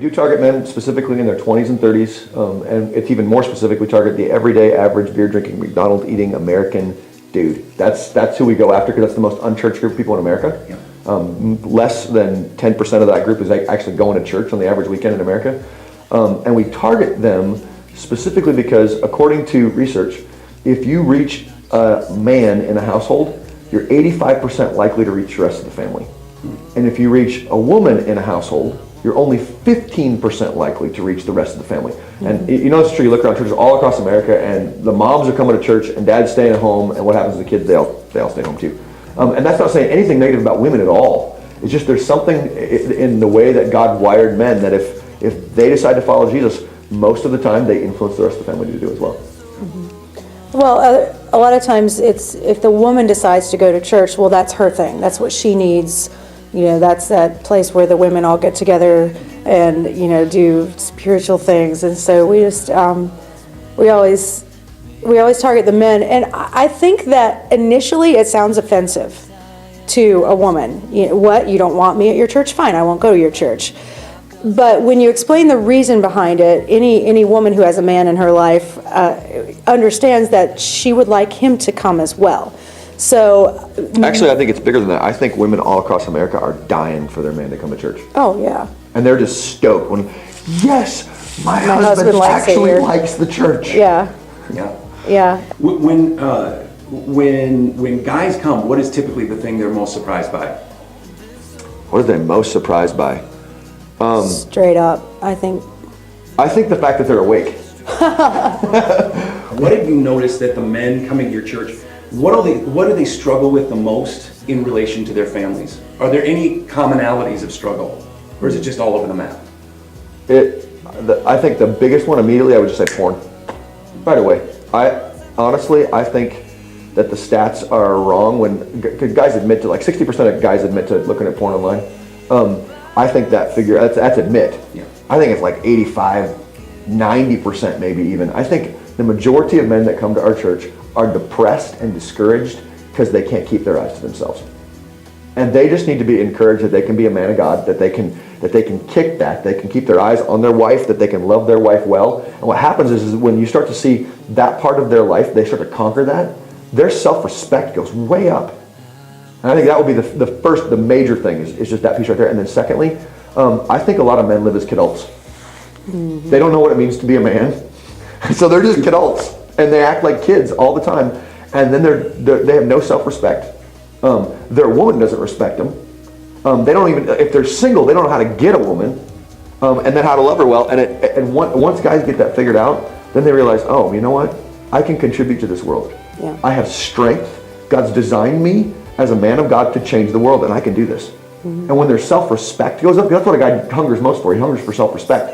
do target men specifically in their 20s and 30s, and it's even more specific. We target the everyday, average, beer-drinking, McDonald's-eating American dude. That's who we go after because that's the most unchurched group of people in America. Yeah. Less than 10% of that group is actually going to church on the average weekend in America. And we target them specifically because, according to research, if you reach a man in a household, you're 85% likely to reach the rest of the family. And if you reach a woman in a household, you're only 15% likely to reach the rest of the family. And you know it's true, you look around churches all across America and the moms are coming to church and dad's staying at home, and what happens to the kids? They all stay home too. And that's not saying anything negative about women at all. It's just there's something in the way that God wired men that if they decide to follow Jesus, most of the time they influence the rest of the family to do as well. Well, a lot of times it's if the woman decides to go to church, well, that's her thing. That's what she needs. You know, that's that place where the women all get together and, you know, do spiritual things. And so we just, we always target the men. And I think that initially it sounds offensive to a woman. You know, what? You don't want me at your church? Fine, I won't go to your church. But when you explain the reason behind it, any woman who has a man in her life understands that she would like him to come as well. So actually, I think it's bigger than that. I think women all across America are dying for their man to come to church. Oh, yeah. And they're just stoked when, yes, my husband actually likes the church. Yeah. Yeah. Yeah. When guys come, what is typically the thing they're most surprised by? What are they most surprised by? Straight up, I think the fact that they're awake. What have you noticed that the men coming to your church, what do they struggle with the most in relation to their families? Are there any commonalities of struggle, or is it just all over the map? I think the biggest one immediately, I would just say porn. Right away. I think that the stats are wrong when guys admit to, like 60% of guys admit to looking at porn online. I think that figure, that's admit. Yeah. I think it's like 85, 90% maybe even. I think the majority of men that come to our church are depressed and discouraged because they can't keep their eyes to themselves. And they just need to be encouraged that they can be a man of God, that they can kick that, they can keep their eyes on their wife, that they can love their wife well. And what happens is when you start to see that part of their life, they start to conquer that, their self-respect goes way up. And I think that would be the major thing is just that piece right there. And then secondly, I think a lot of men live as kidults. Mm-hmm. They don't know what it means to be a man. So they're just kidults. And they act like kids all the time. And then they have no self-respect. Their woman doesn't respect them. They don't even, if they're single, they don't know how to get a woman. And then how to love her well. And once guys get that figured out, then they realize, oh, you know what? I can contribute to this world. Yeah. I have strength. God's designed me as a man of God to change the world, and I can do this. Mm-hmm. And when their self-respect goes up, that's what a guy hungers most for. He hungers for self-respect.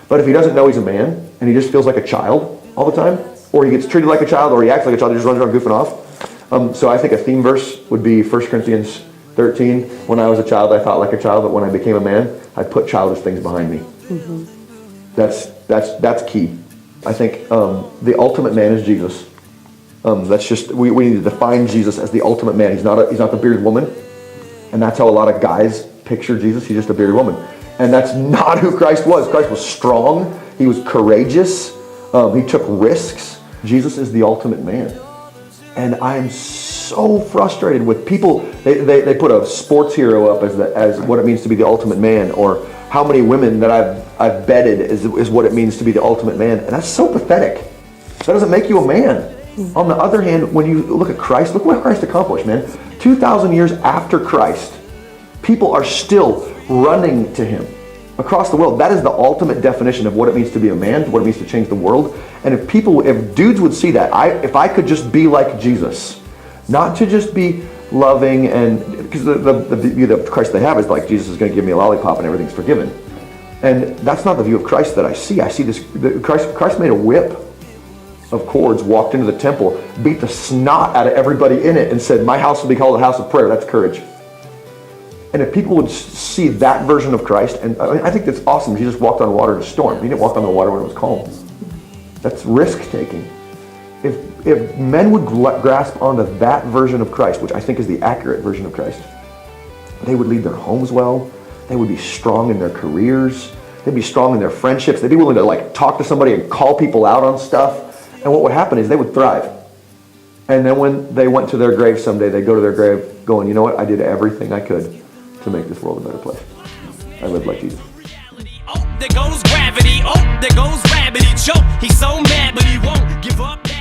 But if he doesn't know he's a man, and he just feels like a child all the time, or he gets treated like a child, or he acts like a child, he just runs around goofing off. So I think a theme verse would be 1 Corinthians 13. When I was a child, I thought like a child, but when I became a man, I put childish things behind me. Mm-hmm. That's key. I think the ultimate man is Jesus. That's just we need to define Jesus as the ultimate man. He's not the bearded woman, and that's how a lot of guys picture Jesus. He's just a bearded woman, and that's not who Christ was. Christ was strong. He was courageous. He took risks. Jesus is the ultimate man, and I am so frustrated with people. They put a sports hero up as what it means to be the ultimate man, or how many women that I've bedded is what it means to be the ultimate man, and that's so pathetic. That doesn't make you a man. On the other hand, when you look at Christ, look what Christ accomplished, man. 2,000 years after Christ, people are still running to him across the world. That is the ultimate definition of what it means to be a man, what it means to change the world. And if dudes would see that, if I could just be like Jesus, not to just be loving, and because the view of Christ they have is like Jesus is going to give me a lollipop and everything's forgiven. And that's not the view of Christ that I see. I see this, Christ made a whip of cords, walked into the temple, beat the snot out of everybody in it, and said, my house will be called a house of prayer. That's courage. And if people would see that version of Christ, and I think that's awesome. Jesus walked on water in a storm. He didn't walk on the water when it was calm. That's risk-taking. If men would grasp onto that version of Christ, which I think is the accurate version of Christ, they would lead their homes well. They would be strong in their careers. They'd be strong in their friendships. They'd be willing to like talk to somebody and call people out on stuff. And what would happen is they would thrive. And then when they went to their grave someday, they'd go to their grave going, you know what? I did everything I could to make this world a better place. I lived like Jesus. Oh, there goes gravity. Oh, there goes gravity. Choke. He's so mad, but he won't give up.